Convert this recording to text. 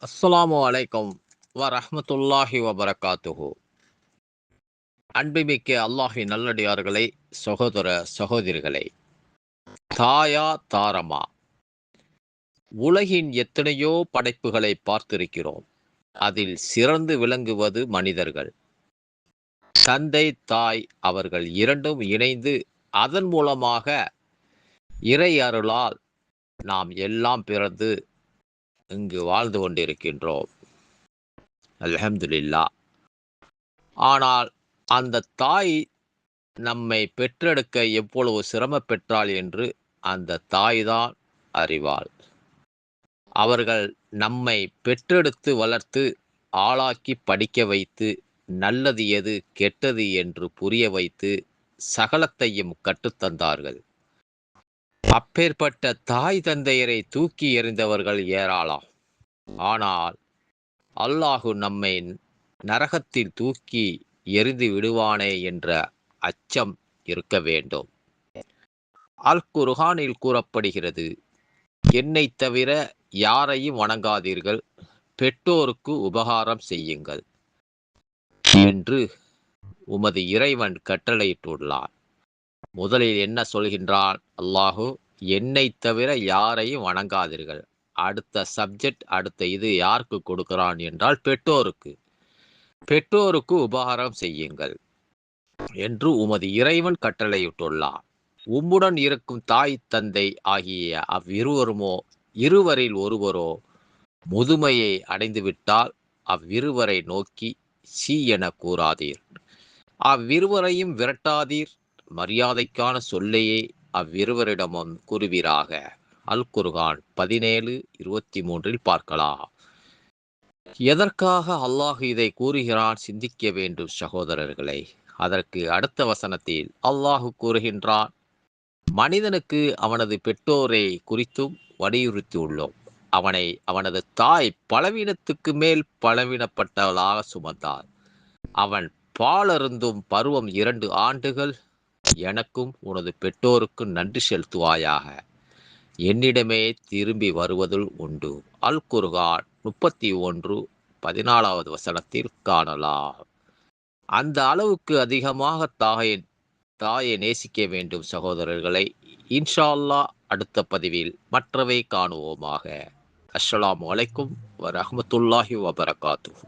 அஸ்ஸலாமு அலைக்கும் வரஹ்மத்துல்லாஹி வபரகாத்துஹு. அன்புமிக்க அல்லாஹின் நல்லடியார்களே, சகோதர சகோதரிகளே, தாயா தாரமா, உலகின் எத்தனையோ படைப்புகளை பார்த்திருக்கிறோம். அதில் சிறந்து விளங்குவது மனிதர்கள். தந்தை தாய் அவர்கள் இரண்டும் இணைந்து அதன் மூலமாக இறை அருளால் நாம் எல்லாம் பிறந்து இங்கு வாழ்ந்து கொண்டிருக்கின்றோம். அல்ஹம்துலில்லாஹ். ஆனால் அந்த தாய் நம்மை பெற்றெடுக்க எவ்வளவு சிரமப் பெற்றாள் என்று அந்த தாய்தான் அறிவாள். அவர்கள் நம்மை பெற்றெடுத்து வளர்த்து ஆளாக்கி படிக்க வைத்து நல்லது எது கெட்டது என்று புரிய வைத்து சகலத்தையும் கற்றுத்தந்தார்கள். அப்பேற்பட்ட தாய் தந்தையரை தூக்கி எறிந்தவர்கள் ஏராளம். ஆனால் அல்லாஹு நம்மை நரகத்தில் தூக்கி எறிந்து விடுவானே என்ற அச்சம் இருக்க வேண்டும். அல் குர்ஆனில் கூறப்படுகிறது, என்னைத் தவிர யாரையும் வணங்காதீர்கள், பெற்றோருக்கு உபகாரம் செய்யுங்கள் என்று உமது இறைவன் கட்டளையிட்டுள்ளார். முதலில் என்ன சொல்கின்றான் அல்லாஹு? என்னைத் தவிர யாரையும் வணங்காதீர்கள். அடுத்த சப்ஜெக்ட், அடுத்த இது யாருக்கு கொடுக்கிறான் என்றால் பெற்றோருக்கு. பெற்றோருக்கு உபகாரம் செய்யுங்கள் என்று உமது இறைவன் கட்டளையிட்டுள்ளார். உம்முடன் இருக்கும் தாய் தந்தை ஆகிய அவ்விருவருமோ இருவரில் ஒருவரோ முதுமையை அடைந்துவிட்டால் அவ்விருவரை நோக்கி சீ என கூறாதீர், அவ்விருவரையும் விரட்டாதீர், மரியாதைக்கான சொல்லையே அவ்விருவரிடமும் கூறுவீராக. அல் குர்ஆன் 17:23 பார்க்கலாம். எதற்காக அல்லாஹ் இதை கூறுகிறான் சிந்திக்க வேண்டும் சகோதரர்களே. அதற்கு அடுத்த வசனத்தில் அல்லாஹ் கூறுகின்றான், மனிதனுக்கு அவனது பெற்றோரை குறித்தும் வலியுறுத்தியுள்ளோம். அவனை அவனது தாய் பலவீனத்துக்கு மேல் பலவீனப்பட்டவளாக சுமந்தார். அவன் பாலருந்தும் பருவம் 2 ஆண்டுகள். எனக்கும் உனது பெற்றோருக்கும் நன்றி செலுத்துவாயாக, என்னிடமே திரும்பி வருவதுள் உண்டு. அல் குர்ஆன் 31:14 வசனத்தில் காணலாம். அந்த அளவுக்கு அதிகமாக தாயை நேசிக்க வேண்டும் சகோதரர்களை. இன்ஷா அல்லாஹ் அடுத்த பதிவில் மற்றவை காணுவோமாக. அஸ்ஸலாமு அலைக்கும் வரஹ்மத்துல்லாஹி வபரகாத்துஹு.